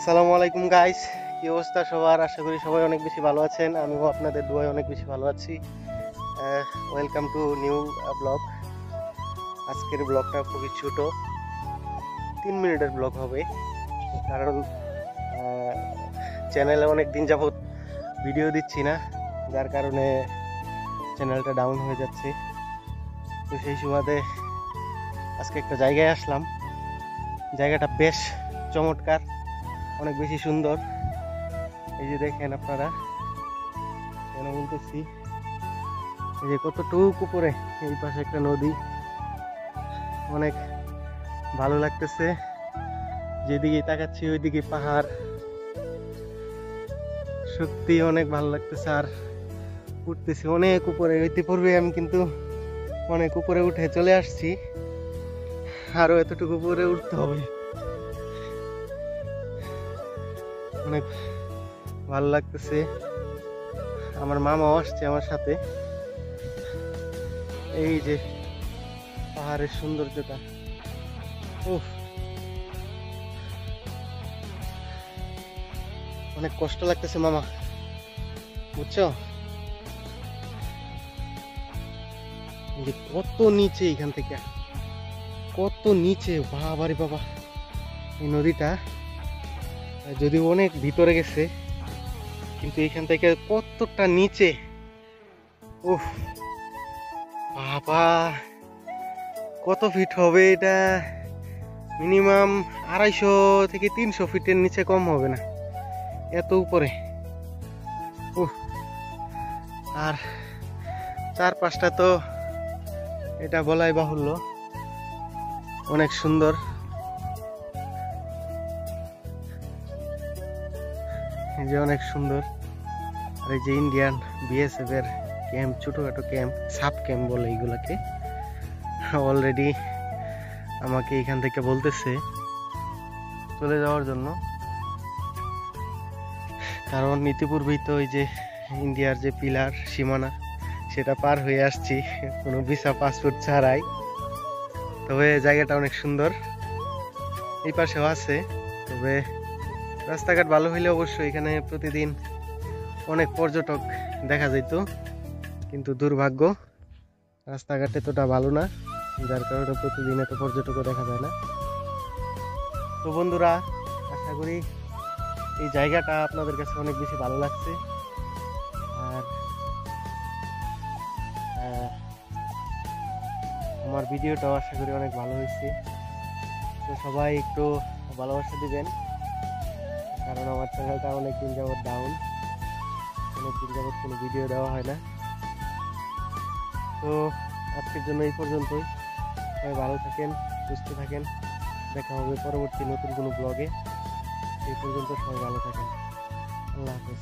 সালামু আলাইকুম গাইস, কি অবস্থা সবার? আশা করি সবাই অনেক বেশি ভালো আছেন। আমিও আপনাদের দোয়ায় অনেক বেশি ভালো আছি। Welcome to new blog. আজকের ব্লগটা খুবই ছোট, 3 মিনিটের ব্লগ হবে, কারণ চ্যানেলে অনেক দিন যাবত ভিডিও দিচ্ছি না, যার কারণে চ্যানেলটা ডাউন হয়ে যাচ্ছে। তো সেই সুবাদে আজকে একটা জায়গায় আসলাম। জায়গাটা বেশ চমৎকার, অনেক বেশি সুন্দর। এই যে দেখেন আপনারা, কেন বলতেছি, এই যে কতটুকু উপরে, এই পাশে একটা নদী, অনেক ভালো লাগতেছে। যেদিকে তাকাচ্ছি ওইদিকে পাহাড়, সত্যি অনেক ভালো লাগতেছে। আর উঠতেছি অনেক উপরে, ইতিপূর্বে আমি কিন্তু অনেক উপরে উঠে চলে আসছি, আরো এতটুকু উপরে উঠতে হবে। অনেক ভালো লাগতেছে। আমার মামাও আসছে আমার সাথে। এই যে পাহাড়ের সৌন্দর্যটা, উফ, অনেক কষ্ট লাগতেছে মামা, বুঝছো? যে কত নিচে, এখান থেকে কত নিচে, বাবারে বাবা। এই নদীটা যদিও অনেক ভিতরে গেছে, কিন্তু এখান থেকে কতটা নিচে, উফ বাবা, কত ফিট হবে এটা? মিনিমাম 250 থেকে 300 ফিটের নিচে কম হবে না, এত উপরে। উফ, আর চারপাশটা তো এটা বলাই বাহুল্য, অনেক সুন্দর। এই যে অনেক সুন্দর। আর এই যে ইন্ডিয়ান বিএসএফ এর ক্যাম্প, ছোটখাটো ক্যাম্প, সাব ক্যাম্প বলে এইগুলাকে। অলরেডি আমাকে এখান থেকে বলতেছে চলে যাওয়ার জন্য, কারণ ইতিপূর্বেই তো ওই যে ইন্ডিয়ার যে পিলার সীমানা, সেটা পার হয়ে আসছি কোনো ভিসা পাসপোর্ট ছাড়াই। তবে জায়গাটা অনেক সুন্দর, এই পাশেও আছে। তবে রাস্তাঘাট ভালো হইলে অবশ্যই এখানে প্রতিদিন অনেক পর্যটক দেখা যেত, কিন্তু দুর্ভাগ্য রাস্তাঘাট এতটা ভালো না, যার কারণে প্রতিদিন এত পর্যটকও দেখা যায় না। তো বন্ধুরা, আশা করি এই জায়গাটা আপনাদের কাছে অনেক বেশি ভালো লাগছে। আর আমার ভিডিওটাও আশা করি অনেক ভালো হয়েছে। তো সবাই একটু ভালোবাসা দিবেন, কারণ আমার চ্যানেলটা অনেকদিন যাবৎ ডাউন, অনেকদিন যাবৎ কোনো ভিডিও দেওয়া হয় না। তো আজকের জন্য এই পর্যন্তই। সবাই ভালো থাকেন, সুস্থ থাকেন, দেখা হবে পরবর্তী নতুন কোনো ব্লগে। এই পর্যন্ত সবাই ভালো থাকেন, আল্লাহ হাফেজ।